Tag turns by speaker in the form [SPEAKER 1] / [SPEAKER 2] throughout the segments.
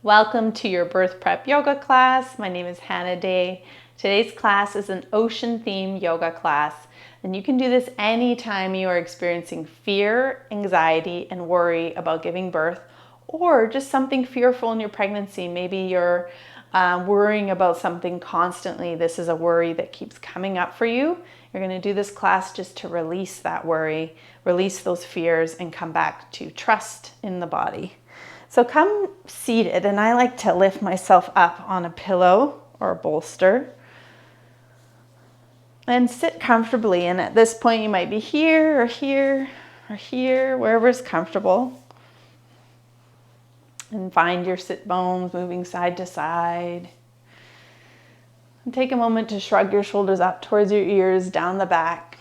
[SPEAKER 1] Welcome to your birth prep yoga class. My name is Hannah Day. Today's class is an ocean themed yoga class, and you can do this anytime you are experiencing fear, anxiety, and worry about giving birth, or just something fearful in your pregnancy. Maybe you're worrying about something constantly. This is a worry that keeps coming up for you. You're going to do this class just to release that worry, release those fears, and come back to trust in the body. So come seated, and I like to lift myself up on a pillow or a bolster and sit comfortably. And at this point you might be here or here or here, wherever is comfortable. And find your sit bones moving side to side. And take a moment to shrug your shoulders up towards your ears, down the back.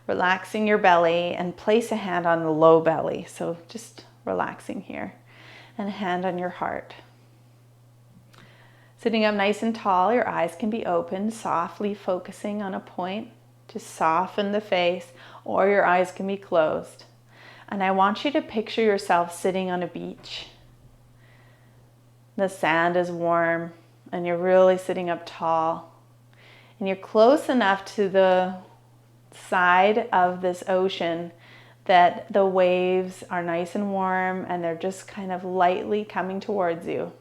[SPEAKER 1] Relaxing your belly, and place a hand on the low belly. So just relaxing here, and a hand on your heart. Sitting up nice and tall, your eyes can be open, softly focusing on a point to soften the face, or your eyes can be closed. And I want you to picture yourself sitting on a beach. The sand is warm, and you're really sitting up tall, and you're close enough to the side of this ocean that the waves are nice and warm, and they're just kind of lightly coming towards you.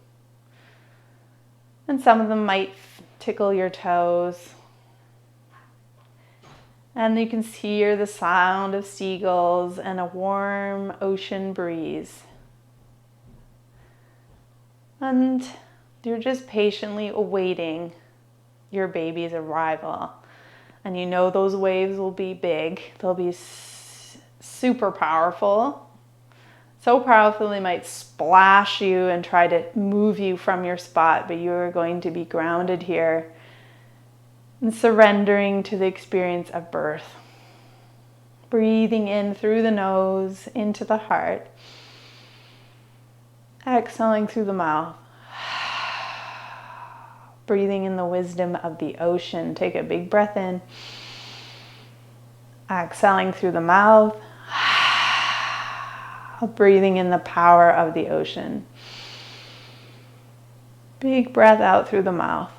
[SPEAKER 1] And some of them might tickle your toes. And you can hear the sound of seagulls and a warm ocean breeze. And you're just patiently awaiting your baby's arrival. And you know those waves will be big. They'll be super powerful. So powerful they might splash you and try to move you from your spot, but you're going to be grounded here and surrendering to the experience of birth. Breathing in through the nose, into the heart. Exhaling through the mouth. Breathing in the wisdom of the ocean. Take a big breath in. Exhaling through the mouth. Breathing in the power of the ocean. Big breath out through the mouth.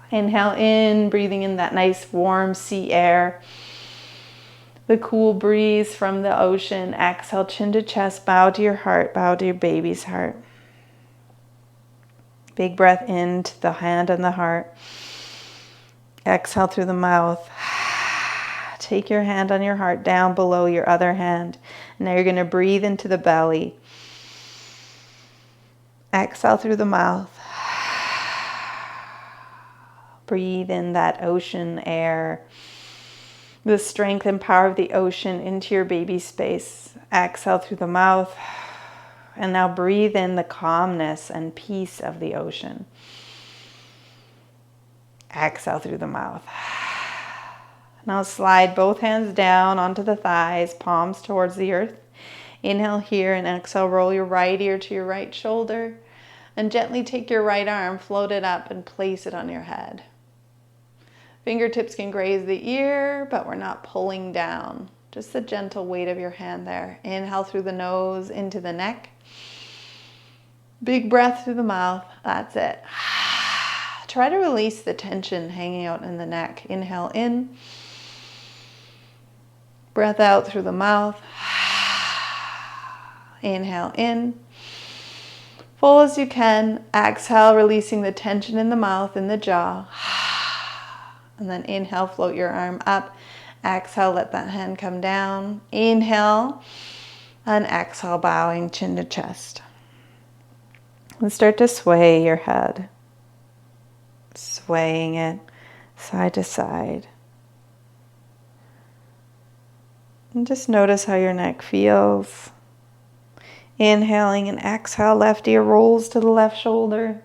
[SPEAKER 1] Inhale in, breathing in that nice warm sea air. The cool breeze from the ocean. Exhale, chin to chest, bow to your heart, bow to your baby's heart. Big breath into the hand and the heart. Exhale through the mouth. Take your hand on your heart down below your other hand. Now you're going to breathe into the belly. Exhale through the mouth. Breathe in that ocean air. The strength and power of the ocean into your baby space. Exhale through the mouth. And now breathe in the calmness and peace of the ocean. Exhale through the mouth. Now slide both hands down onto the thighs, palms towards the earth. Inhale here, and exhale, roll your right ear to your right shoulder, and gently take your right arm, float it up, and place it on your head. Fingertips can graze the ear, but we're not pulling down. Just the gentle weight of your hand there. Inhale through the nose into the neck. Big breath through the mouth. That's it. Try to release the tension hanging out in the neck. Inhale in. Breath out through the mouth. Inhale in. Full as you can. Exhale, releasing the tension in the mouth and the jaw. And then inhale, float your arm up. Exhale, let that hand come down. Inhale. And exhale, bowing chin to chest. And start to sway your head. Swaying it side to side. And just notice how your neck feels. Inhaling and exhale, left ear rolls to the left shoulder.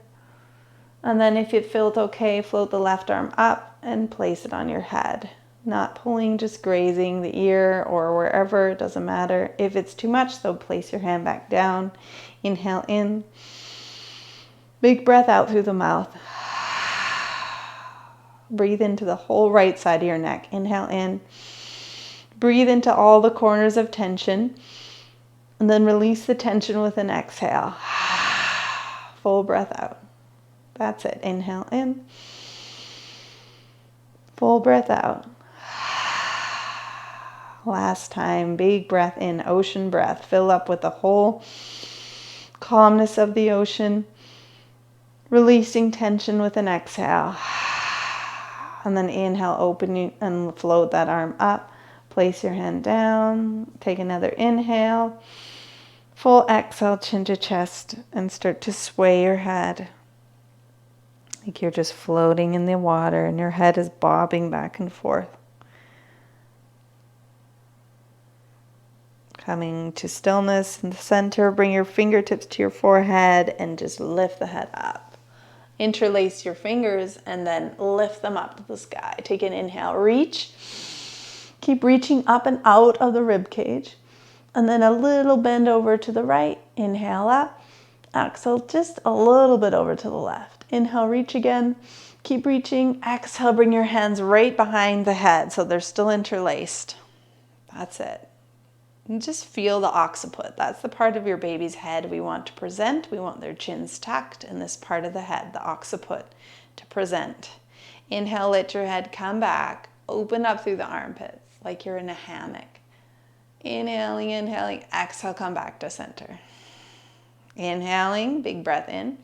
[SPEAKER 1] And then if it felt okay, float the left arm up and place it on your head. Not pulling, just grazing the ear or wherever, it doesn't matter. If it's too much, though, place your hand back down. Inhale in. Big breath out through the mouth. Breathe into the whole right side of your neck. Inhale in. Breathe into all the corners of tension. And then release the tension with an exhale. Full breath out. That's it. Inhale in. Full breath out. Last time, big breath in, ocean breath. Fill up with the whole calmness of the ocean. Releasing tension with an exhale. And then inhale, open and float that arm up. Place your hand down. Take another inhale. Full exhale, chin to chest, and start to sway your head. Like you're just floating in the water and your head is bobbing back and forth. Coming to stillness in the center, bring your fingertips to your forehead and just lift the head up. Interlace your fingers and then lift them up to the sky. Take an inhale, reach. Keep reaching up and out of the rib cage. And then a little bend over to the right. Inhale up. Exhale just a little bit over to the left. Inhale, reach again. Keep reaching. Exhale, bring your hands right behind the head so they're still interlaced. That's it. And just feel the occiput. That's the part of your baby's head we want to present. We want their chins tucked in this part of the head, the occiput, to present. Inhale, let your head come back. Open up through the armpits like you're in a hammock. Inhaling, inhaling, exhale, come back to center. Inhaling, big breath in.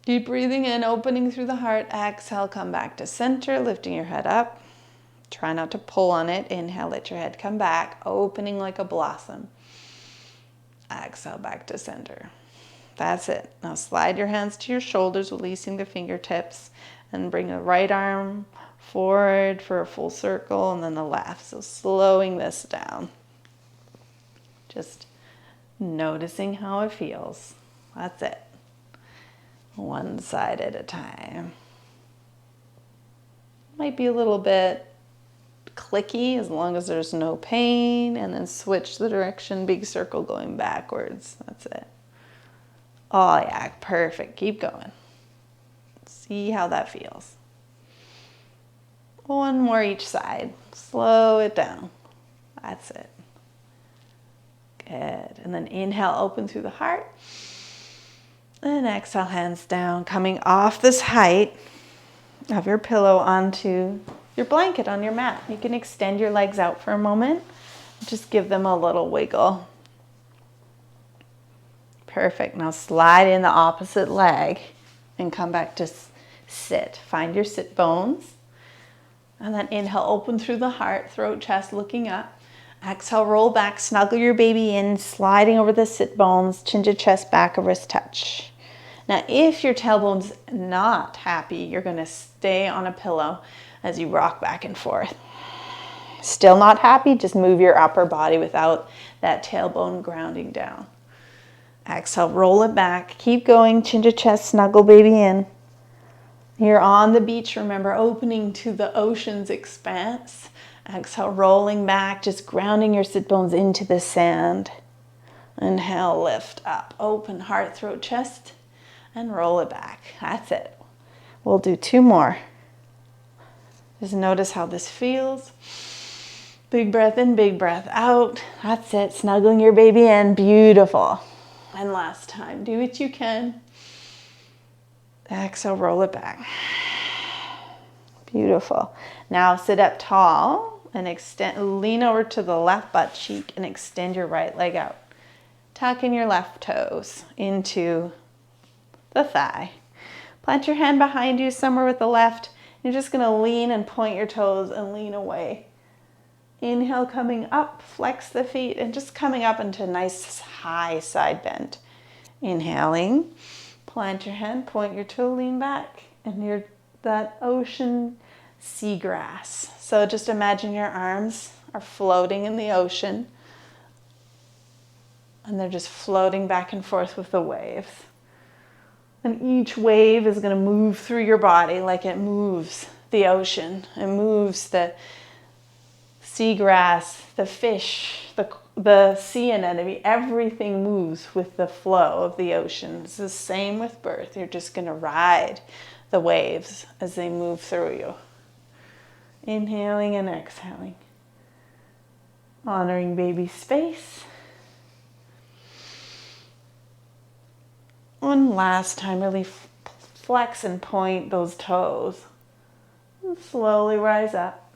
[SPEAKER 1] Keep breathing in, opening through the heart. Exhale, come back to center, lifting your head up. Try not to pull on it. Inhale, let your head come back, opening like a blossom. Exhale, back to center. That's it. Now slide your hands to your shoulders, releasing the fingertips, and bring the right arm forward for a full circle, and then the left. So slowing this down. Just noticing how it feels. That's it. One side at a time. Might be a little bit clicky as long as there's no pain, and then switch the direction, big circle going backwards. That's it. Oh yeah, perfect. Keep going. See how that feels. One more each side. Slow it down. That's it. Good. And then inhale, open through the heart. And exhale, hands down, coming off this height of your pillow onto your blanket on your mat. You can extend your legs out for a moment. Just give them a little wiggle. Perfect. Now slide in the opposite leg and come back to sit. Find your sit bones. And then inhale, open through the heart, throat, chest, looking up. Exhale, roll back, snuggle your baby in, sliding over the sit bones, chin to chest, back, a wrist touch. Now, if your tailbone's not happy, you're going to stay on a pillow as you rock back and forth. Still not happy? Just move your upper body without that tailbone grounding down. Exhale, roll it back. Keep going, chin to chest, snuggle baby in. You're on the beach, remember, opening to the ocean's expanse. Exhale, rolling back, just grounding your sit bones into the sand. Inhale, lift up, open heart, throat, chest, and roll it back. That's it. We'll do two more. Just notice how this feels. Big breath in, big breath out. That's it, snuggling your baby in, beautiful. And last time, do what you can. Exhale, roll it back. Beautiful. Now sit up tall and extend, lean over to the left butt cheek and extend your right leg out. Tuck in your left toes into the thigh. Plant your hand behind you somewhere with the left. You're just going to lean and point your toes and lean away. Inhale, coming up, flex the feet and just coming up into a nice high side bend. Inhaling. Plant your hand, point your toe, lean back, and you're that ocean seagrass. So just imagine your arms are floating in the ocean, and they're just floating back and forth with the waves. And each wave is going to move through your body like it moves the ocean. It moves the seagrass, the fish, the sea anemone, everything moves with the flow of the ocean. It's the same with birth. You're just going to ride the waves as they move through you. Inhaling and exhaling. Honoring baby space. one last time, really flex and point those toes. And slowly rise up,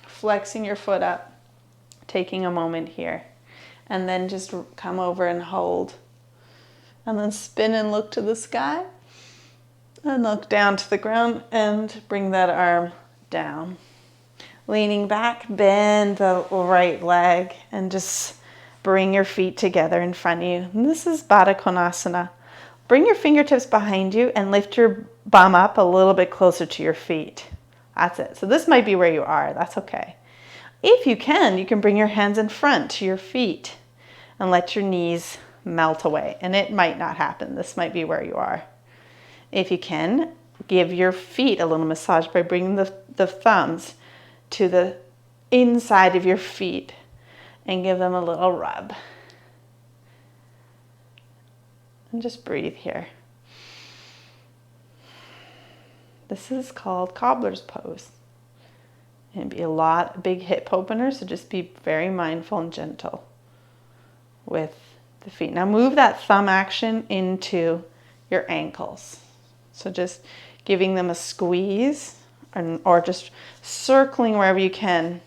[SPEAKER 1] flexing your foot up, taking a moment here. And then just come over and hold. And then spin and look to the sky. And look down to the ground and bring that arm down. Leaning back, bend the right leg and just bring your feet together in front of you. And this is Badakonasana. Bring your fingertips behind you and lift your bum up a little bit closer to your feet. That's it. So this might be where you are. That's okay. If you can bring your hands in front to your feet and let your knees melt away. And it might not happen. This might be where you are. If you can, give your feet a little massage by bringing the thumbs to the inside of your feet and give them a little rub. And just breathe here. This is called Cobbler's pose. It'd be a big hip opener, so just be very mindful and gentle with the feet. Now move that thumb action into your ankles. So just giving them a squeeze or just circling wherever you can,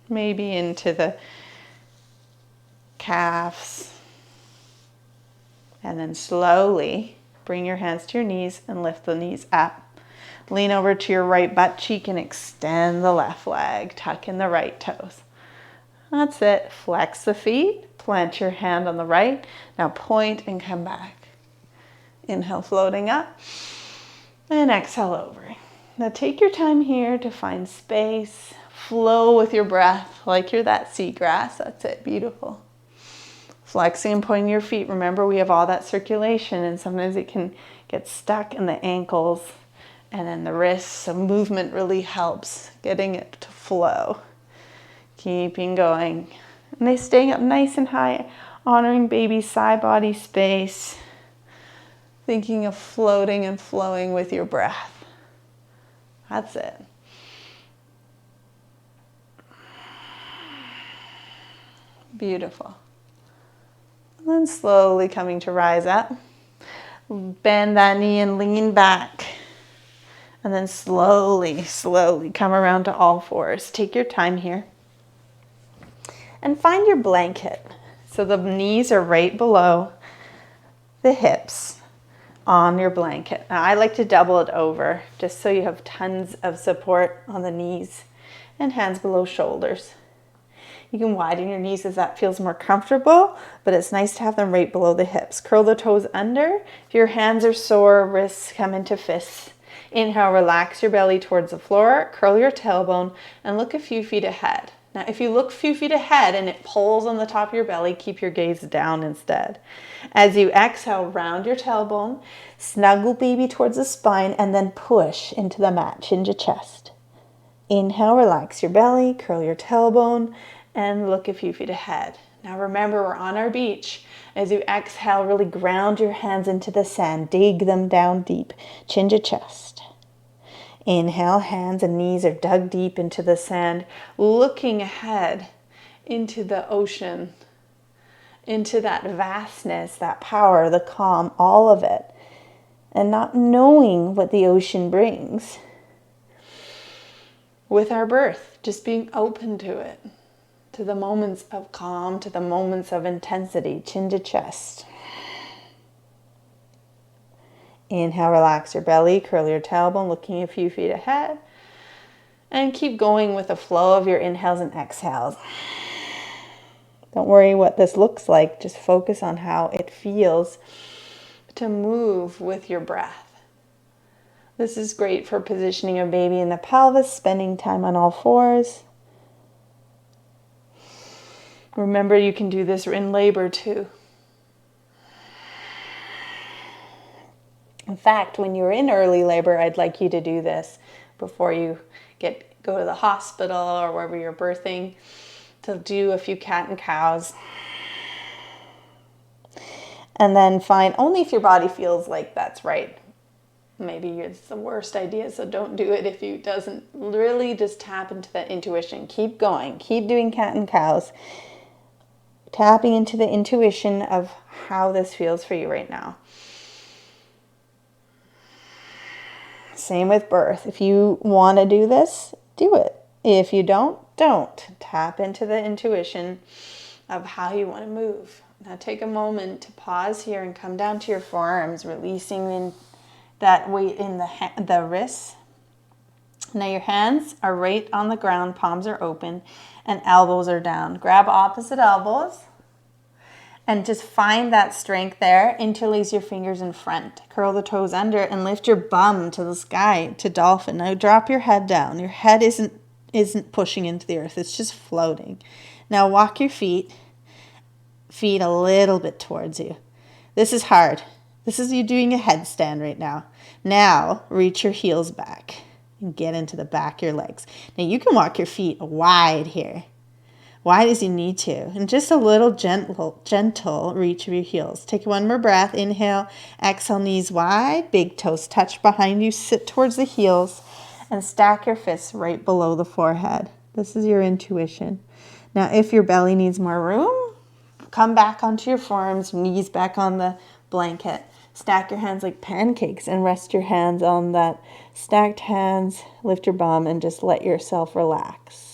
[SPEAKER 1] maybe into the calves. And then slowly bring your hands to your knees and lift the knees up. Lean over to your right butt cheek and extend the left leg. Tuck in the right toes. That's it. Flex the feet. Plant your hand on the right. Now point and come back. Inhale, floating up. And exhale over. Now take your time here to find space. Flow with your breath like you're that seagrass. That's it. Beautiful. Flexing and pointing your feet. Remember, we have all that circulation and sometimes it can get stuck in the ankles and then the wrists. So movement really helps getting it to flow. Keeping going. And they staying up nice and high, honoring baby's side body space. Thinking of floating and flowing with your breath. That's it. Beautiful. And then slowly coming to rise up. Bend that knee and lean back. And then slowly, slowly come around to all fours. Take your time here. And find your blanket. So the knees are right below the hips on your blanket. Now I like to double it over just so you have tons of support on the knees and hands below shoulders. You can widen your knees as that feels more comfortable, but it's nice to have them right below the hips. Curl the toes under. If your hands are sore, wrists come into fists. Inhale, relax your belly towards the floor, curl your tailbone, and look a few feet ahead. Now, if you look a few feet ahead and it pulls on the top of your belly, keep your gaze down instead. As you exhale, round your tailbone, snuggle baby towards the spine, and then push into the mat, chin to chest. Inhale, relax your belly, curl your tailbone, and look a few feet ahead. Now remember, we're on our beach. As you exhale, really ground your hands into the sand, dig them down deep, chin to chest. Inhale, hands and knees are dug deep into the sand, looking ahead into the ocean, into that vastness, that power, the calm, all of it, and not knowing what the ocean brings. With our birth, just being open to it, to the moments of calm, to the moments of intensity, chin to chest. Inhale, relax your belly, curl your tailbone, looking a few feet ahead. And keep going with the flow of your inhales and exhales. Don't worry what this looks like, just focus on how it feels to move with your breath. This is great for positioning a baby in the pelvis, spending time on all fours. Remember, you can do this in labor too. In fact, when you're in early labor, I'd like you to do this before you go to the hospital or wherever you're birthing, to do a few cat and cows. And then find, only if your body feels like that's right. Maybe it's the worst idea, so don't do it if you doesn't. Really just tap into that intuition. Keep going. Keep doing cat and cows. Tapping into the intuition of how this feels for you right now. Same with birth. If you want to do this, do it. If you don't, don't. Tap into the intuition of how you want to move. Now take a moment to pause here and come down to your forearms, releasing that weight in the wrists. Now your hands are right on the ground, palms are open, and elbows are down. Grab opposite elbows and just find that strength there. Interlace your fingers in front. Curl the toes under and lift your bum to the sky, to dolphin. Now drop your head down. Your head isn't pushing into the earth. It's just floating. Now walk your feet a little bit towards you. This is hard. This is you doing a headstand right now. Now reach your heels back and get into the back of your legs. Now you can walk your feet wide here. Wide as you need to. And just a little gentle reach of your heels. Take one more breath. Inhale, exhale, knees wide. Big toes touch behind you. Sit towards the heels and stack your fists right below the forehead. This is your intuition. Now if your belly needs more room, come back onto your forearms, knees back on the blanket. Stack your hands like pancakes and rest your hands on that stacked hands. Lift your bum and just let yourself relax.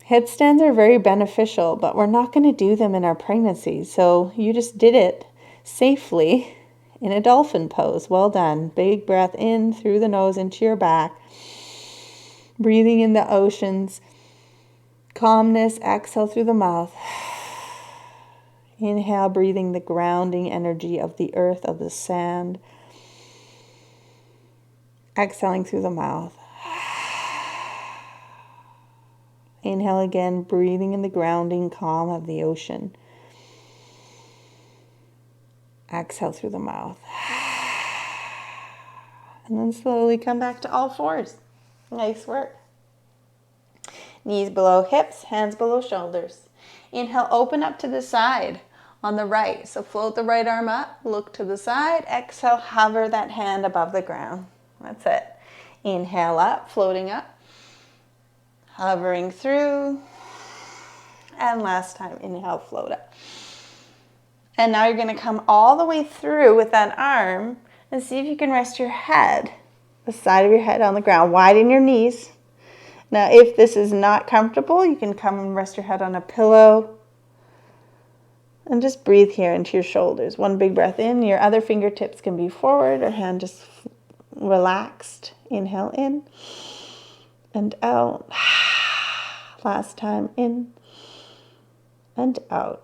[SPEAKER 1] Headstands are very beneficial, but we're not going to do them in our pregnancy. So you just did it safely in a dolphin pose. Well done. Big breath in through the nose into your back. Breathing in the oceans. Calmness, exhale through the mouth. Inhale, breathing the grounding energy of the earth, of the sand. Exhaling through the mouth. Inhale again, breathing in the grounding calm of the ocean. Exhale through the mouth. And then slowly come back to all fours. Nice work. Knees below hips, hands below shoulders. Inhale, open up to the side on the right. So float the right arm up, look to the side. Exhale, hover that hand above the ground. That's it. Inhale up, floating up. Hovering through. And last time, inhale, float up. And now you're going to come all the way through with that arm and see if you can rest your head, the side of your head on the ground. Widen your knees. Now, if this is not comfortable, you can come and rest your head on a pillow and just breathe here into your shoulders. One big breath in. Your other fingertips can be forward or hand just relaxed. Inhale in and out. Last time in and out.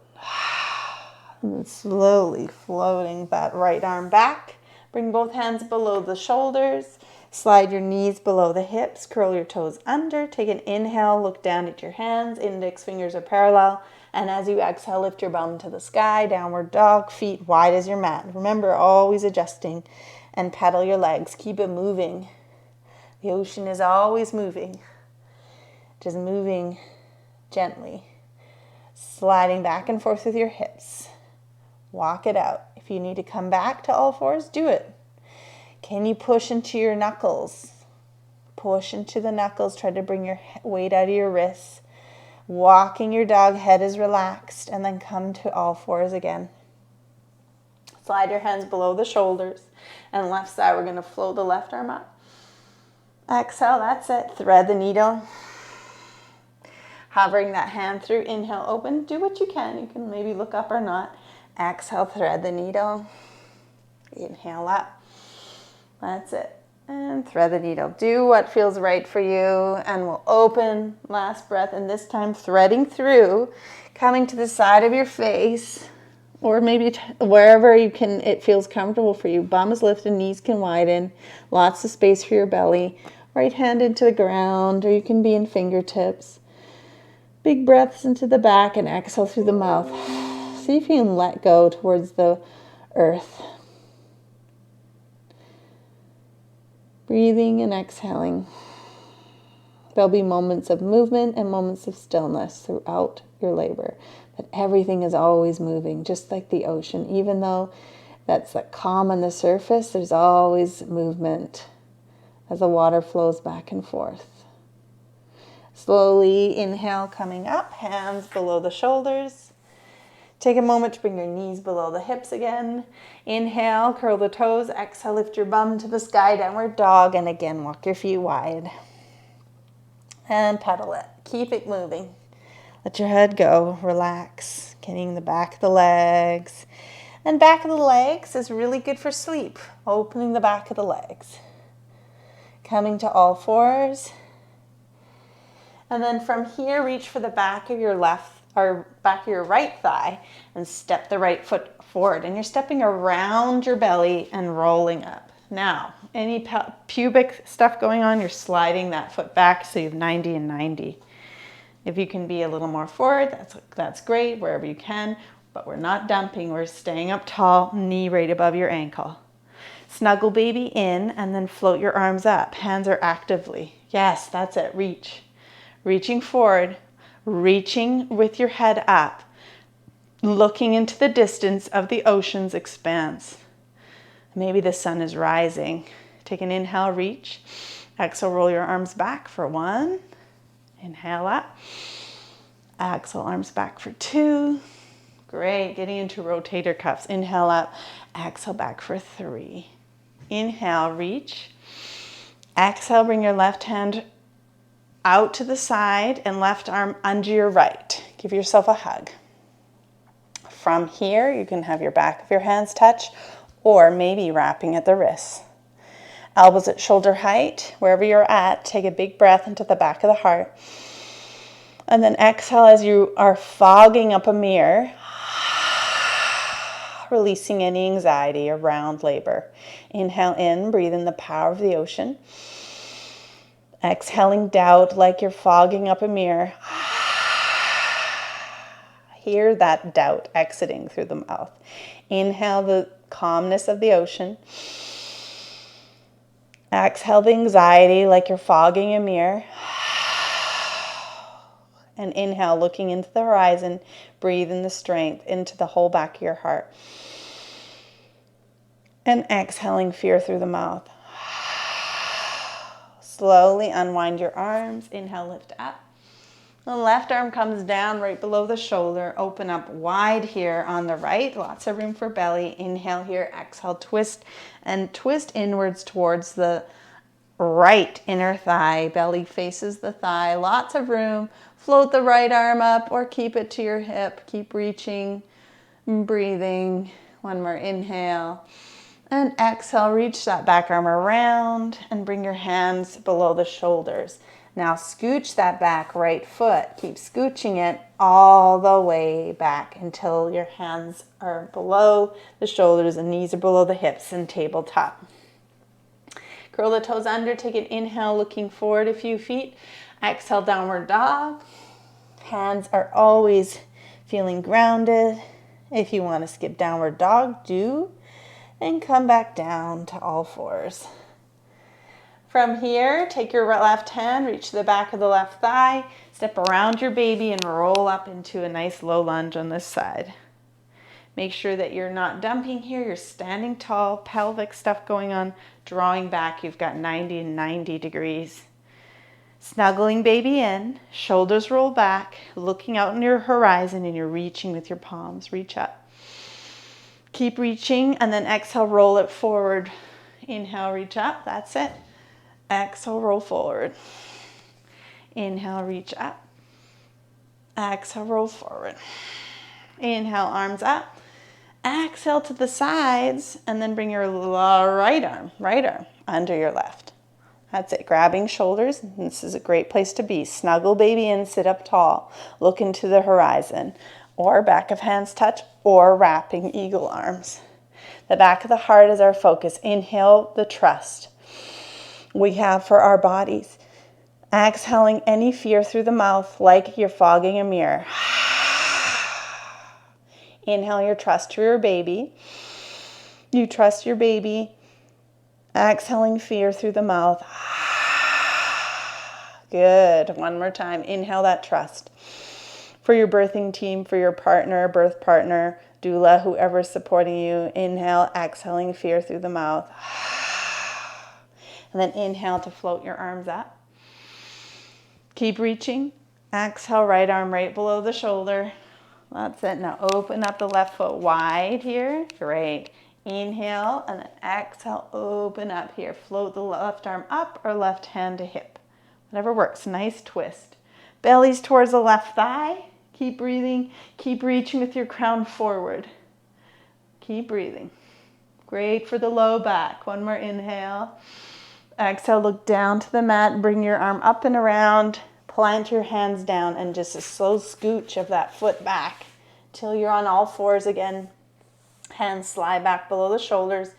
[SPEAKER 1] And then slowly floating that right arm back. Bring both hands below the shoulders. Slide your knees below the hips, curl your toes under. Take an inhale, look down at your hands, index fingers are parallel. And as you exhale, lift your bum to the sky, downward dog, feet wide as your mat. Remember, always adjusting and pedal your legs. Keep it moving. The ocean is always moving. Just moving gently. Sliding back and forth with your hips. Walk it out. If you need to come back to all fours, do it. Can you push into your knuckles? Push into the knuckles. Try to bring your weight out of your wrists. Walking your dog, head is relaxed, and then come to all fours again. Slide your hands below the shoulders. And left side, we're going to float the left arm up. Exhale, that's it. Thread the needle. Hovering that hand through. Inhale, open. Do what you can. You can maybe look up or not. Exhale, thread the needle. Inhale up. That's it. And thread the needle. Do what feels right for you. And we'll open. Last breath. And this time threading through. Coming to the side of your face. Or maybe wherever you can, it feels comfortable for you. Bum is lifted, knees can widen. Lots of space for your belly. Right hand into the ground. Or you can be in fingertips. Big breaths into the back and exhale through the mouth. See if you can let go towards the earth. Breathing and exhaling. There'll be moments of movement and moments of stillness throughout your labor. But everything is always moving, just like the ocean. Even though that's like calm on the surface, there's always movement as the water flows back and forth. Slowly inhale, coming up, hands below the shoulders. Take a moment to bring your knees below the hips again. Inhale, curl the toes. Exhale, lift your bum to the sky, downward dog. And again, walk your feet wide. And pedal it. Keep it moving. Let your head go. Relax. Getting the back of the legs. And back of the legs is really good for sleep. Opening the back of the legs. Coming to all fours. And then from here, reach for the back of your left or back of your right thigh and step the right foot forward. And you're stepping around your belly and rolling up. Now, any pubic stuff going on, you're sliding that foot back so you have 90 and 90. If you can be a little more forward, that's great, wherever you can, but we're not dumping, we're staying up tall, knee right above your ankle. Snuggle baby in and then float your arms up. Hands are actively. Yes, that's it, reach. Reaching forward. Reaching with your head up, looking into the distance of the ocean's expanse. Maybe the sun is rising. Take an inhale, reach. Exhale, roll your arms back for 1. Inhale up. Exhale, arms back for 2. Great, getting into rotator cuffs. Inhale up, exhale back for 3. Inhale, reach. Exhale, bring your left hand out to the side and left arm under your right. Give yourself a hug. From here, you can have your back of your hands touch or maybe wrapping at the wrists. Elbows at shoulder height. Wherever you're at, take a big breath into the back of the heart. And then exhale as you are fogging up a mirror, releasing any anxiety around labor. Inhale in, breathe in the power of the ocean. Exhaling doubt like you're fogging up a mirror. Hear that doubt exiting through the mouth. Inhale the calmness of the ocean. Exhale the anxiety like you're fogging a mirror. And inhale, looking into the horizon. Breathe in the strength into the whole back of your heart. And exhaling fear through the mouth. Slowly unwind your arms. Inhale, lift up. The left arm comes down right below the shoulder. Open up wide here on the right. Lots of room for belly. Inhale here. Exhale, twist. And twist inwards towards the right inner thigh. Belly faces the thigh. Lots of room. Float the right arm up or keep it to your hip. Keep reaching. Breathing. One more inhale. And exhale, reach that back arm around and bring your hands below the shoulders. Now scooch that back right foot. Keep scooching it all the way back until your hands are below the shoulders and knees are below the hips and tabletop. Curl the toes under, take an inhale, looking forward a few feet. Exhale, downward dog. Hands are always feeling grounded. If you want to skip downward dog, do. And come back down to all fours. From here, take your left hand, reach the back of the left thigh, step around your baby and roll up into a nice low lunge on this side. Make sure that you're not dumping here, you're standing tall, pelvic stuff going on, drawing back, you've got 90 and 90 degrees. Snuggling baby in, shoulders roll back, looking out in your horizon and you're reaching with your palms, reach up. Keep reaching and then exhale, roll it forward. Inhale, reach up, that's it. Exhale, roll forward. Inhale, reach up. Exhale, roll forward. Inhale, arms up. Exhale to the sides and then bring your right arm under your left. That's it, grabbing shoulders. This is a great place to be. Snuggle baby in, sit up tall. Look into the horizon. Or back of hands touch, or wrapping eagle arms. The back of the heart is our focus. Inhale the trust we have for our bodies. Exhaling any fear through the mouth like you're fogging a mirror. Inhale your trust to your baby. You trust your baby. Exhaling fear through the mouth. Good. One more time. Inhale that trust. For your birthing team, for your partner, birth partner, doula, whoever's supporting you. Inhale, exhaling fear through the mouth. And then inhale to float your arms up. Keep reaching. Exhale, right arm right below the shoulder. That's it. Now open up the left foot wide here. Great. Inhale and then exhale, open up here. Float the left arm up or left hand to hip. Whatever works. Nice twist. Belly's towards the left thigh. Keep breathing. Keep reaching with your crown forward. Keep breathing. Great for the low back. One more inhale. Exhale, look down to the mat. Bring your arm up and around. Plant your hands down and just a slow scooch of that foot back till you're on all fours again. Hands slide back below the shoulders.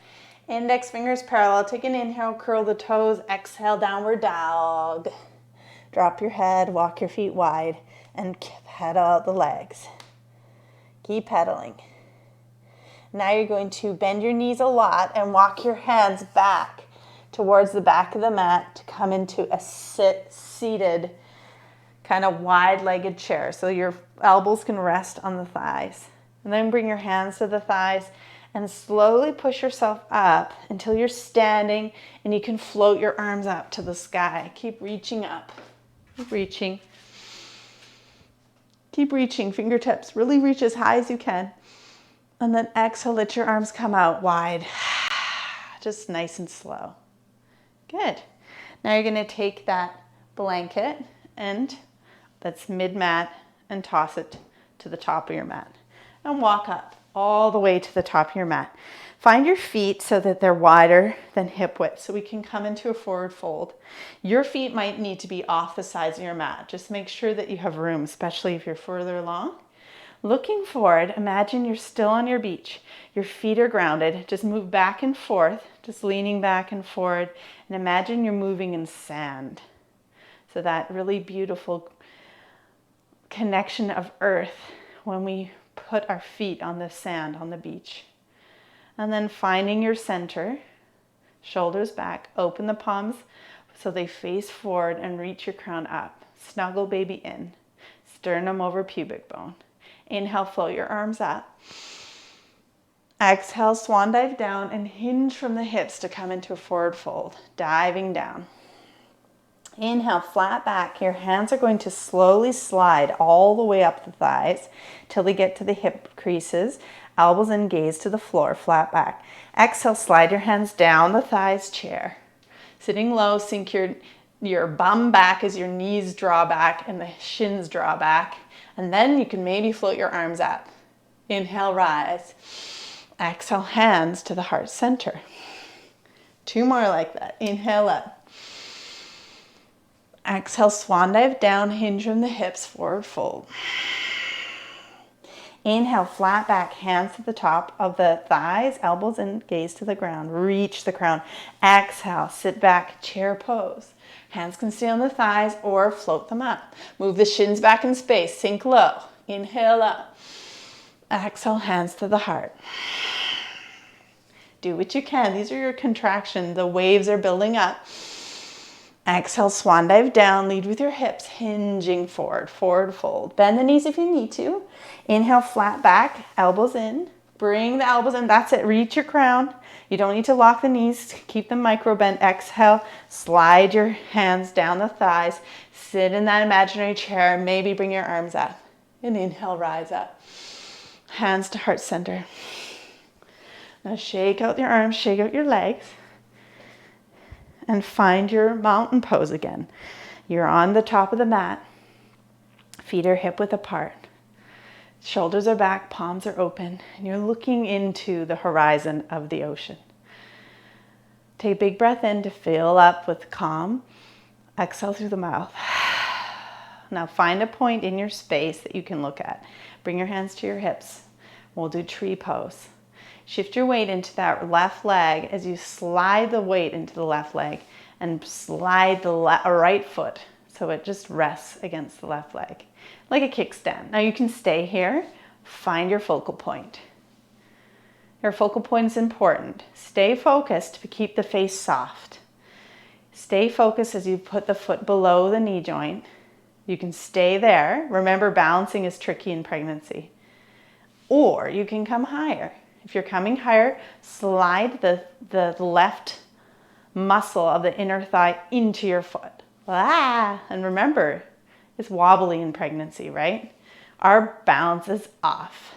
[SPEAKER 1] Index fingers parallel. Take an inhale, curl the toes. Exhale, downward dog. Drop your head, walk your feet wide, and pedal out the legs. Keep pedaling. Now you're going to bend your knees a lot and walk your hands back towards the back of the mat to come into a seated kind of wide-legged chair. So your elbows can rest on the thighs. And then bring your hands to the thighs and slowly push yourself up until you're standing and you can float your arms up to the sky. Keep reaching up. Keep reaching. Keep reaching, fingertips. Really reach as high as you can. And then exhale, let your arms come out wide. Just nice and slow. Good. Now you're going to take that blanket and that's mid-mat and toss it to the top of your mat. And walk up all the way to the top of your mat. Find your feet so that they're wider than hip width so we can come into a forward fold. Your feet might need to be off the sides of your mat. Just make sure that you have room, especially if you're further along. Looking forward, imagine you're still on your beach. Your feet are grounded. Just move back and forth, just leaning back and forward. And imagine you're moving in sand. So that really beautiful connection of earth when we put our feet on the sand on the beach. And then finding your center, shoulders back, open the palms so they face forward and reach your crown up. Snuggle baby in, sternum over pubic bone. Inhale, float your arms up. Exhale, swan dive down and hinge from the hips to come into a forward fold, diving down. Inhale, flat back. Your hands are going to slowly slide all the way up the thighs till they get to the hip creases. Elbows in, gaze to the floor, flat back. Exhale, slide your hands down the thighs, chair. Sitting low, sink your bum back as your knees draw back and the shins draw back. And then you can maybe float your arms up. Inhale, rise. Exhale, hands to the heart center. 2 more like that. Inhale up. Exhale, swan dive down, hinge from the hips, forward fold. Inhale, flat back, hands to the top of the thighs, elbows in, gaze to the ground. Reach the crown. Exhale, sit back, chair pose. Hands can stay on the thighs or float them up. Move the shins back in space, sink low. Inhale up. Exhale, hands to the heart. Do what you can. These are your contractions. The waves are building up. Exhale, swan dive down, lead with your hips, hinging forward, forward fold. Bend the knees if you need to. Inhale, flat back, elbows in. Bring the elbows in, that's it, reach your crown. You don't need to lock the knees, keep them micro bent. Exhale, slide your hands down the thighs. Sit in that imaginary chair, maybe bring your arms up. And inhale, rise up. Hands to heart center. Now shake out your arms, shake out your legs. And find your mountain pose again. You're on the top of the mat. Feet are hip width apart. Shoulders are back, palms are open, and you're looking into the horizon of the ocean. Take a big breath in to fill up with calm. Exhale through the mouth. Now find a point in your space that you can look at. Bring your hands to your hips. We'll do tree pose. Shift your weight into that left leg as you slide the weight into the left leg and slide the right foot so it just rests against the left leg, like a kickstand. Now you can stay here, find your focal point. Your focal point is important. Stay focused to keep the face soft. Stay focused as you put the foot below the knee joint. You can stay there. Remember, balancing is tricky in pregnancy. Or you can come higher. If you're coming higher, slide the left muscle of the inner thigh into your foot. And remember, it's wobbly in pregnancy, right? Our balance is off.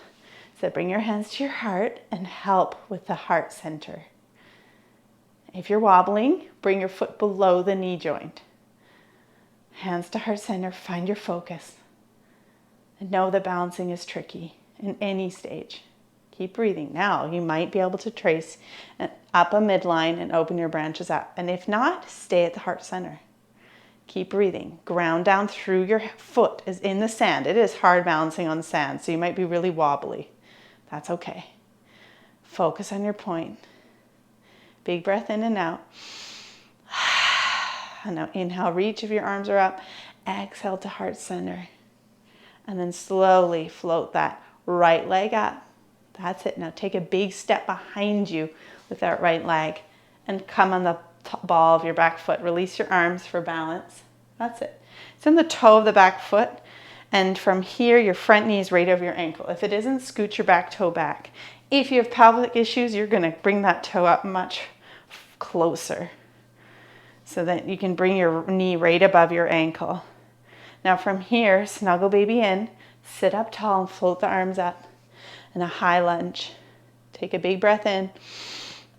[SPEAKER 1] So bring your hands to your heart and help with the heart center. If you're wobbling, bring your foot below the knee joint. Hands to heart center, find your focus. And know that balancing is tricky in any stage. Keep breathing. Now you might be able to trace up a midline and open your branches up. And if not, stay at the heart center. Keep breathing. Ground down through your foot is in the sand. It is hard balancing on sand, so you might be really wobbly. That's okay. Focus on your point. Big breath in and out. And now inhale, reach if your arms are up. Exhale to heart center. And then slowly float that right leg up. That's it. Now take a big step behind you with that right leg and come on the ball of your back foot. Release your arms for balance. That's it. It's in the toe of the back foot. And from here, your front knee is right over your ankle. If it isn't, scoot your back toe back. If you have pelvic issues, you're going to bring that toe up much closer so that you can bring your knee right above your ankle. Now from here, snuggle baby in, sit up tall and float the arms up in a high lunge. Take a big breath in.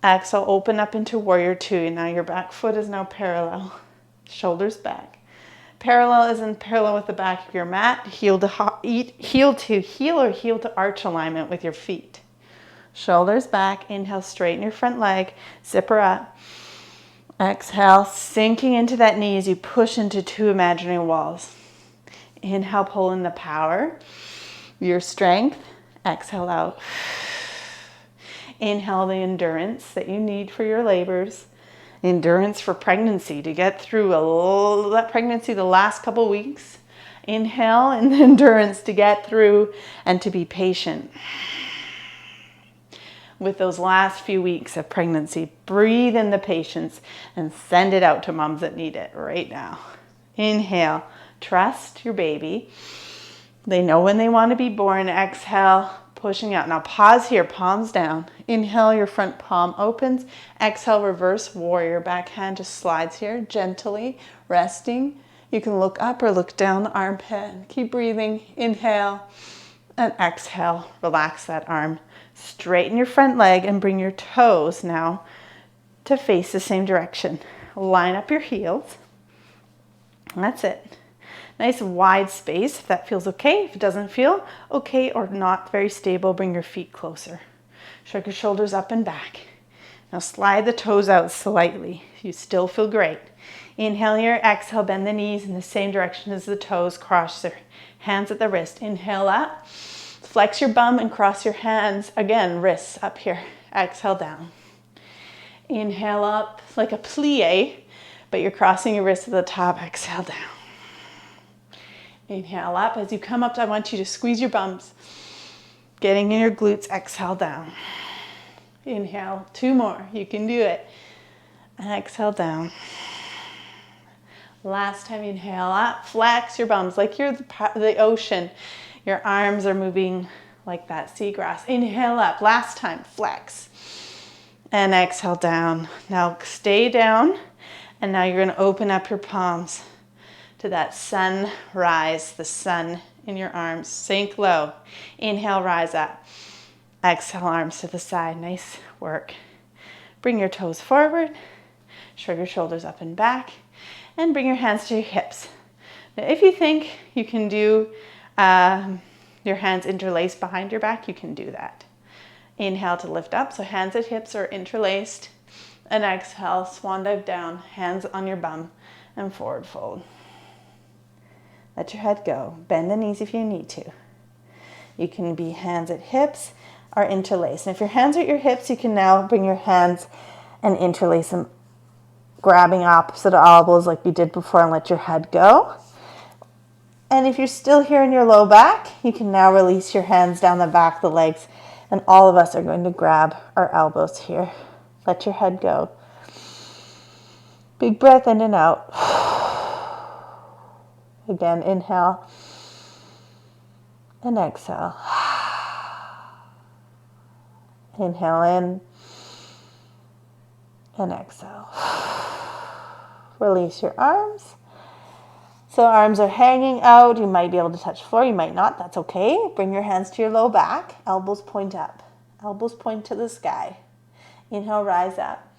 [SPEAKER 1] Exhale, open up into warrior two. Now your back foot is now parallel. Shoulders back. Parallel is in parallel with the back of your mat. Heel to heel or heel to arch alignment with your feet. Shoulders back. Inhale, straighten your front leg. Zipper up. Exhale, sinking into that knee as you push into two imaginary walls. Inhale, pull in the power, your strength. Exhale out. Inhale the endurance that you need for your labors. Endurance for pregnancy, to get through that pregnancy the last couple weeks. Inhale, and the endurance to get through and to be patient with those last few weeks of pregnancy. Breathe in the patience and send it out to moms that need it right now. Inhale, trust your baby. They know when they want to be born. Exhale, pushing out. Now pause here, palms down. Inhale, your front palm opens. Exhale, reverse warrior. Back hand just slides here, gently, resting. You can look up or look down the armpit. Keep breathing. Inhale and exhale. Relax that arm. Straighten your front leg and bring your toes now to face the same direction. Line up your heels. That's it. Nice wide space if that feels okay. If it doesn't feel okay or not very stable, bring your feet closer. Shrug your shoulders up and back. Now slide the toes out slightly. You still feel great. Inhale here, exhale, bend the knees in the same direction as the toes. Cross your hands at the wrist. Inhale up. Flex your bum and cross your hands. Again, wrists up here. Exhale down. Inhale up like a plie, but you're crossing your wrists at the top. Exhale down. Inhale up. As you come up, I want you to squeeze your bums. Getting in your glutes. Exhale down. Inhale. Two more. You can do it. And exhale down. Last time, inhale up. Flex your bums like you're the ocean. Your arms are moving like that seagrass. Inhale up. Last time, flex. And exhale down. Now stay down. And now you're going to open up your palms to that sunrise, the sun in your arms. Sink low. Inhale, rise up. Exhale, arms to the side. Nice work. Bring your toes forward. Shrug your shoulders up and back. And bring your hands to your hips. Now, if you think you can do your hands interlaced behind your back, you can do that. Inhale to lift up, so hands at hips are interlaced. And exhale, swan dive down, hands on your bum, and forward fold. Let your head go. Bend the knees if you need to. You can be hands at hips or interlaced. And if your hands are at your hips, you can now bring your hands and interlace them, grabbing opposite elbows like we did before, and let your head go. And if you're still here in your low back, you can now release your hands down the back of the legs, and all of us are going to grab our elbows here. Let your head go. Big breath in and out. Again, inhale and exhale. Inhale in and exhale. Release your arms. So arms are hanging out. You might be able to touch the floor. You might not. That's okay. Bring your hands to your low back. Elbows point up. Elbows point to the sky. Inhale, rise up.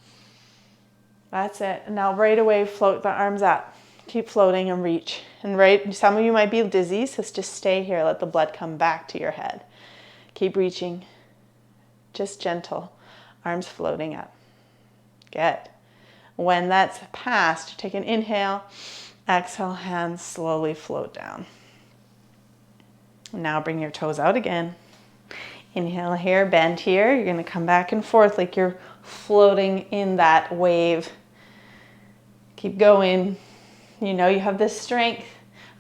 [SPEAKER 1] That's it. Now right away, float the arms up. Keep floating and reach. And some of you might be dizzy, so just stay here. Let the blood come back to your head. Keep reaching. Just gentle. Arms floating up. Good. When that's passed, take an inhale. Exhale, hands slowly float down. Now bring your toes out again. Inhale here, bend here. You're going to come back and forth like you're floating in that wave. Keep going. You know you have the strength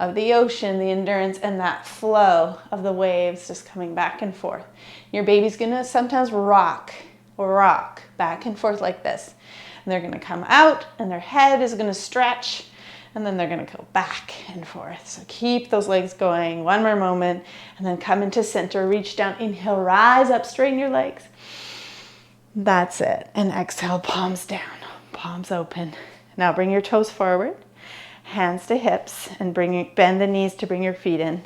[SPEAKER 1] of the ocean, the endurance, and that flow of the waves just coming back and forth. Your baby's going to sometimes rock back and forth like this. And they're going to come out and their head is going to stretch. And then they're going to go back and forth. So keep those legs going. One more moment. And then come into center. Reach down. Inhale, rise up. Straighten your legs. That's it. And exhale, palms down. Palms open. Now bring your toes forward. Hands to hips. And bend the knees to bring your feet in.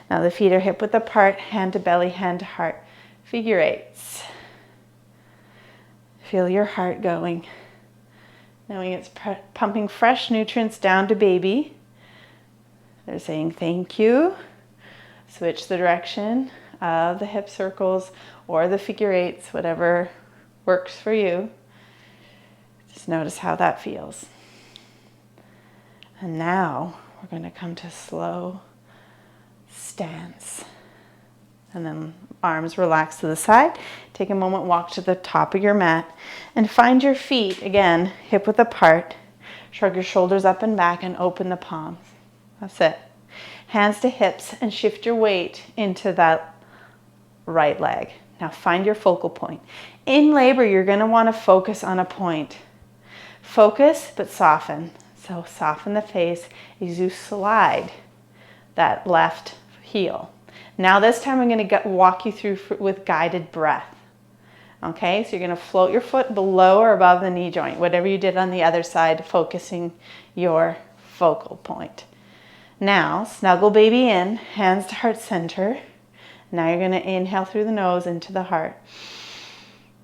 [SPEAKER 1] Now the feet are hip width apart. Hand to belly, hand to heart. Figure eights. Feel your heart going. Knowing it's pumping fresh nutrients down to baby. They're saying thank you. Switch the direction of the hip circles or the figure eights, whatever works for you. Just notice how that feels. And now we're going to come to slow stance. And then arms relax to the side. Take a moment, walk to the top of your mat and find your feet, again, hip width apart. Shrug your shoulders up and back and open the palms. That's it. Hands to hips and shift your weight into that right leg. Now find your focal point. In labor, you're going to want to focus on a point. Focus, but soften. So soften the face as you slide that left heel. Now this time I'm going to walk you through with guided breath. Okay, so you're going to float your foot below or above the knee joint, whatever you did on the other side, focusing your focal point. Now snuggle baby in, hands to heart center. Now you're going to inhale through the nose into the heart.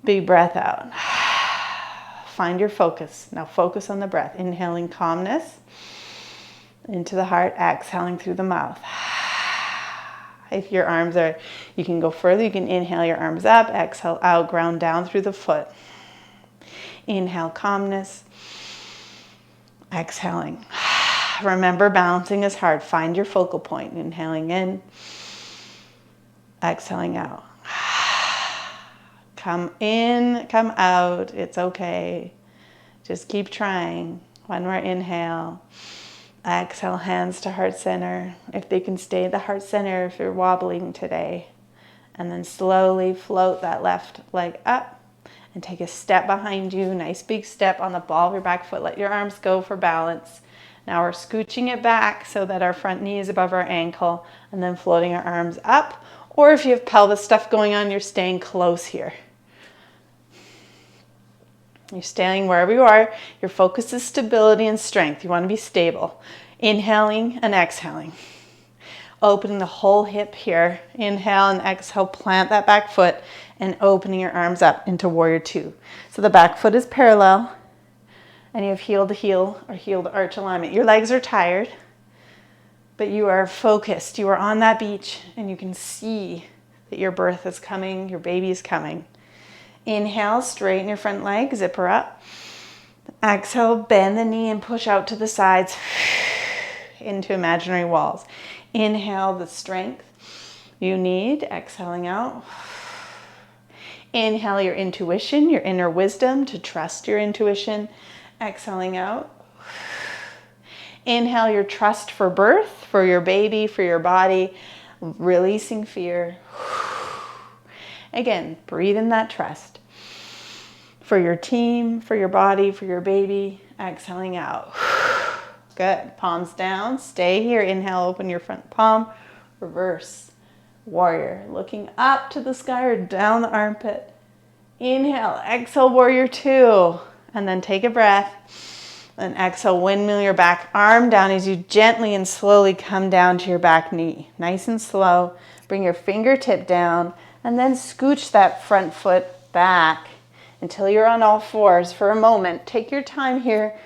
[SPEAKER 1] Big breath out. Find your focus. Now focus on the breath. Inhaling calmness into the heart, exhaling through the mouth. If your arms are, you can go further. You can inhale your arms up, exhale out, ground down through the foot. Inhale calmness, exhaling. Remember, balancing is hard. Find your focal point. Inhaling in, exhaling out. Come in, come out. It's okay. Just keep trying. One more inhale. Exhale, hands to heart center. If they can stay at the heart center if you're wobbling today. And then slowly float that left leg up and take a step behind you. Nice big step on the ball of your back foot. Let your arms go for balance. Now we're scooching it back so that our front knee is above our ankle and then floating our arms up. Or if you have pelvis stuff going on, you're staying close here. You're staying wherever you are. Your focus is stability and strength. You want to be stable. Inhaling and exhaling. Opening the whole hip here. Inhale and exhale. Plant that back foot and opening your arms up into warrior two. So the back foot is parallel and you have heel to heel or heel to arch alignment. Your legs are tired, but you are focused. You are on that beach and you can see that your birth is coming. Your baby is coming. Inhale, straighten your front leg, zip her up. Exhale, bend the knee and push out to the sides into imaginary walls. Inhale the strength you need, exhaling out. Inhale your intuition, your inner wisdom to trust your intuition, exhaling out. Inhale your trust for birth, for your baby, for your body, releasing fear. Again, breathe in that trust. For your team, for your body, for your baby, exhaling out. Good. Palms down. Stay here. Inhale, open your front palm. Reverse. Warrior. Looking up to the sky or down the armpit. Inhale. Exhale, warrior two. And then take a breath. And exhale, windmill your back arm down as you gently and slowly come down to your back knee. Nice and slow. Bring your fingertip down and then scooch that front foot back until you're on all fours for a moment. Take your time here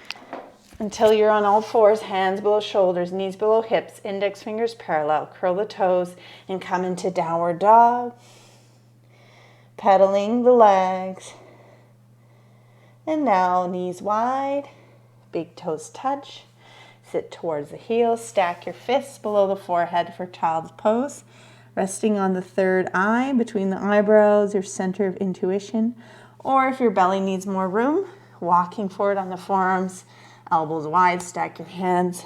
[SPEAKER 1] until you're on all fours, hands below shoulders, knees below hips, index fingers parallel. Curl the toes and come into downward dog. Pedaling the legs. And now knees wide. Big toes touch. Sit towards the heels. Stack your fists below the forehead for child's pose. Resting on the third eye between the eyebrows, your center of intuition. Or if your belly needs more room, walking forward on the forearms, elbows wide, stack your hands,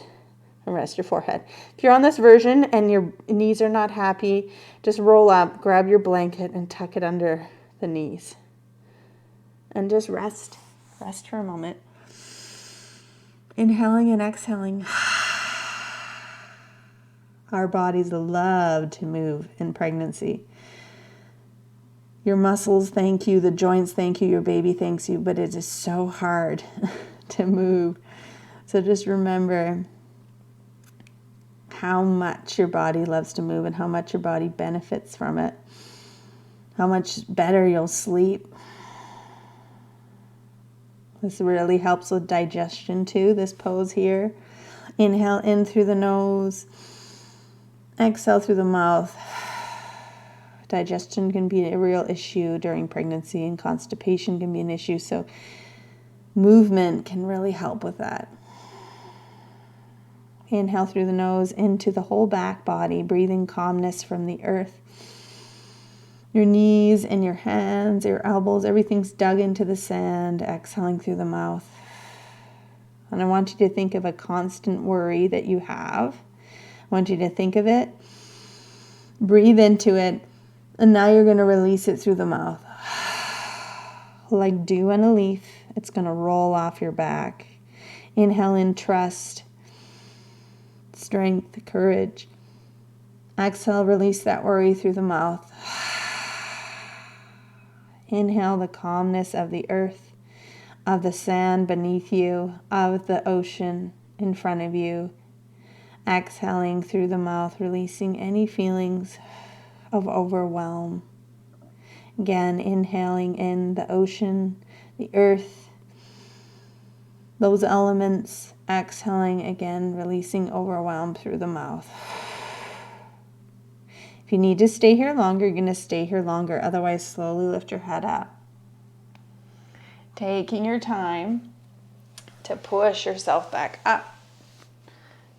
[SPEAKER 1] and rest your forehead. If you're on this version and your knees are not happy, just roll up, grab your blanket, and tuck it under the knees. And just rest. Rest for a moment. Inhaling and exhaling. Our bodies love to move in pregnancy. Your muscles thank you, the joints thank you, your baby thanks you, but it is so hard to move. So just remember how much your body loves to move and how much your body benefits from it. How much better you'll sleep. This really helps with digestion too, this pose here. Inhale in through the nose. Exhale through the mouth. Digestion can be a real issue during pregnancy, and constipation can be an issue. So movement can really help with that. Inhale through the nose into the whole back body, breathing calmness from the earth. Your knees and your hands, your elbows, everything's dug into the sand, exhaling through the mouth. And I want you to think of a constant worry that you have. I want you to think of it, breathe into it, and now you're going to release it through the mouth. Like dew on a leaf, it's going to roll off your back. Inhale in trust, strength, courage. Exhale, release that worry through the mouth. Inhale the calmness of the earth, of the sand beneath you, of the ocean in front of you. Exhaling through the mouth, releasing any feelings of overwhelm. Again, inhaling in the ocean, the earth, those elements. Exhaling again, releasing overwhelm through the mouth. If you need to stay here longer, you're going to stay here longer. Otherwise, slowly lift your head up. Taking your time to push yourself back up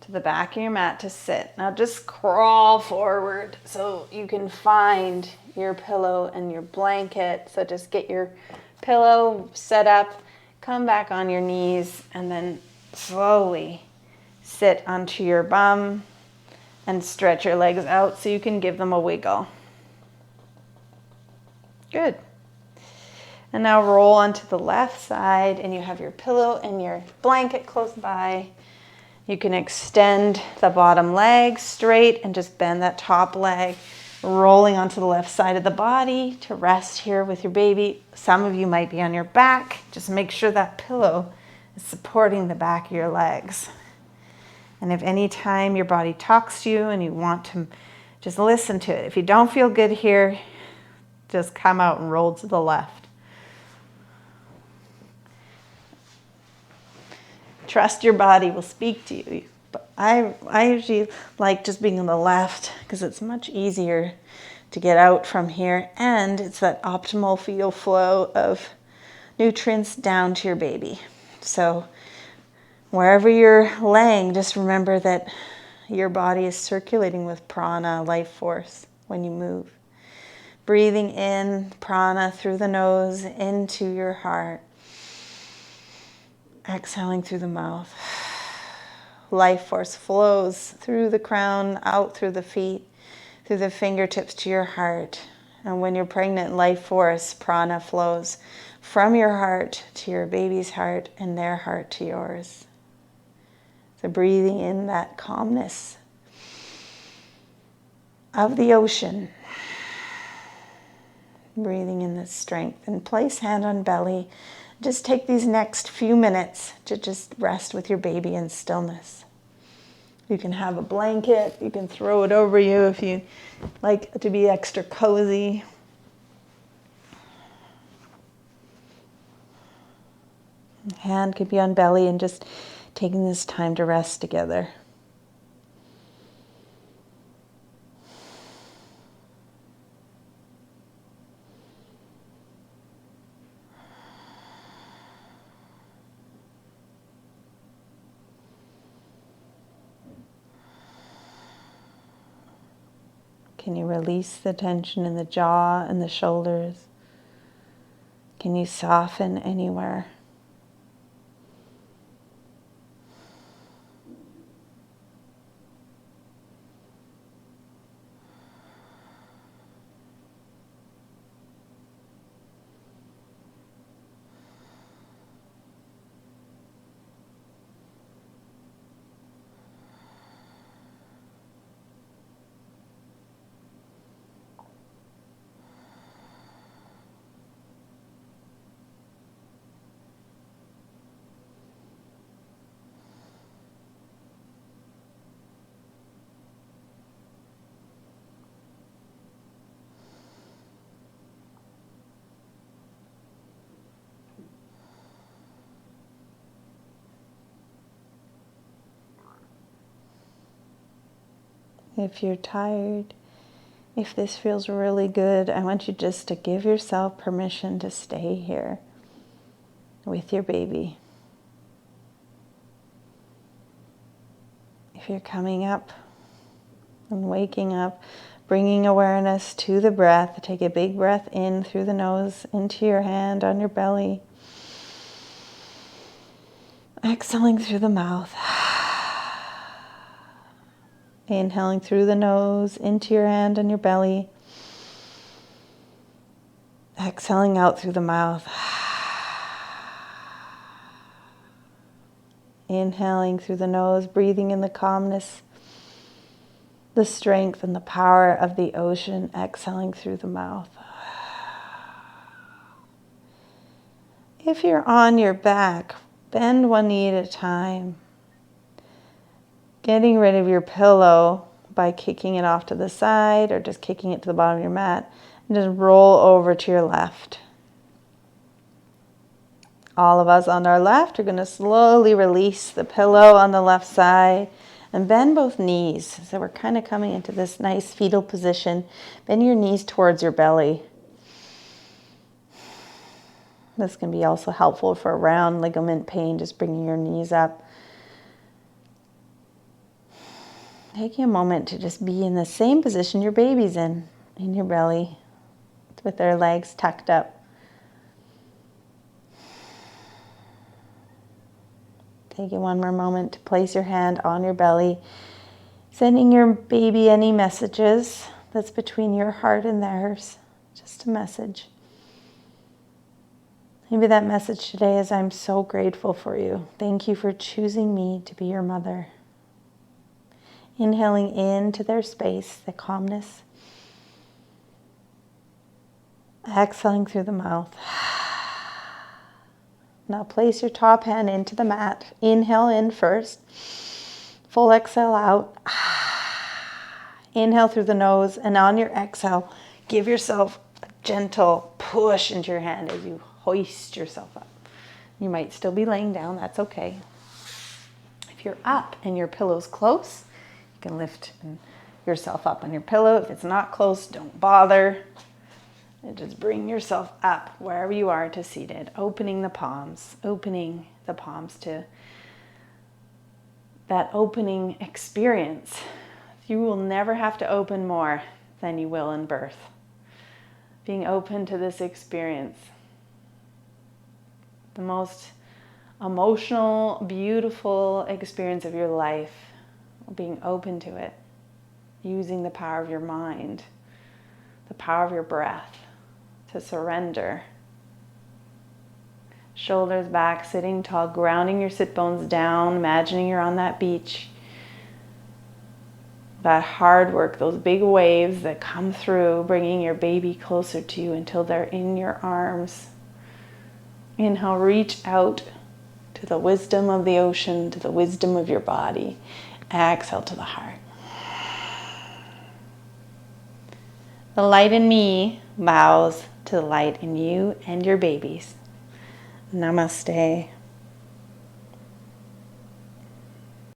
[SPEAKER 1] to the back of your mat to sit. Now just crawl forward so you can find your pillow and your blanket. So just get your pillow set up, come back on your knees, and then slowly sit onto your bum and stretch your legs out so you can give them a wiggle. Good. And now roll onto the left side, and you have your pillow and your blanket close by. You can extend the bottom leg straight and just bend that top leg, rolling onto the left side of the body to rest here with your baby. Some of you might be on your back. Just make sure that pillow is supporting the back of your legs. And if any time your body talks to you and you want to just listen to it, if you don't feel good here, just come out and roll to the left. Trust your body will speak to you. But I usually like just being on the left because it's much easier to get out from here, and it's that optimal fetal flow of nutrients down to your baby. So wherever you're laying, just remember that your body is circulating with prana, life force, when you move. Breathing in prana through the nose into your heart. Exhaling through the mouth. Life force flows through the crown, out through the feet, through the fingertips to your heart. And when you're pregnant, life force, prana flows from your heart to your baby's heart and their heart to yours. So breathing in that calmness of the ocean. Breathing in this strength. And place hand on belly. Just take these next few minutes to just rest with your baby in stillness. You can have a blanket. You can throw it over you if you like to be extra cozy. Hand could be on belly and just taking this time to rest together. Can you release the tension in the jaw and the shoulders? Can you soften anywhere? If you're tired, if this feels really good, I want you just to give yourself permission to stay here with your baby. If you're coming up and waking up, bringing awareness to the breath, take a big breath in through the nose, into your hand on your belly. Exhaling through the mouth. Inhaling through the nose, into your hand and your belly. Exhaling out through the mouth. Inhaling through the nose, breathing in the calmness, the strength and the power of the ocean. Exhaling through the mouth. If you're on your back, bend one knee at a time. Getting rid of your pillow by kicking it off to the side or just kicking it to the bottom of your mat, and just roll over to your left. All of us on our left are going to slowly release the pillow on the left side and bend both knees. So we're kind of coming into this nice fetal position. Bend your knees towards your belly. This can be also helpful for round ligament pain, just bringing your knees up. Taking a moment to just be in the same position your baby's in your belly, with their legs tucked up. Taking one more moment to place your hand on your belly, sending your baby any messages that's between your heart and theirs, just a message. Maybe that message today is, I'm so grateful for you. Thank you for choosing me to be your mother. Inhaling into their space, the calmness. Exhaling through the mouth. Now place your top hand into the mat. Inhale in first. Full exhale out. Inhale through the nose, and on your exhale, give yourself a gentle push into your hand as you hoist yourself up. You might still be laying down, that's okay. If you're up and your pillow's close, you can lift yourself up on your pillow. If it's not close, don't bother. And just bring yourself up wherever you are to seated, opening the palms to that opening experience. You will never have to open more than you will in birth. Being open to this experience. The most emotional, beautiful experience of your life. Being open to it. Using the power of your mind. The power of your breath. To surrender. Shoulders back, sitting tall, grounding your sit bones down, imagining you're on that beach. that hard work, those big waves that come through, bringing your baby closer to you until they're in your arms. Inhale, reach out to the wisdom of the ocean, to the wisdom of your body. Exhale to the heart. The light in me bows to the light in you and your babies. Namaste.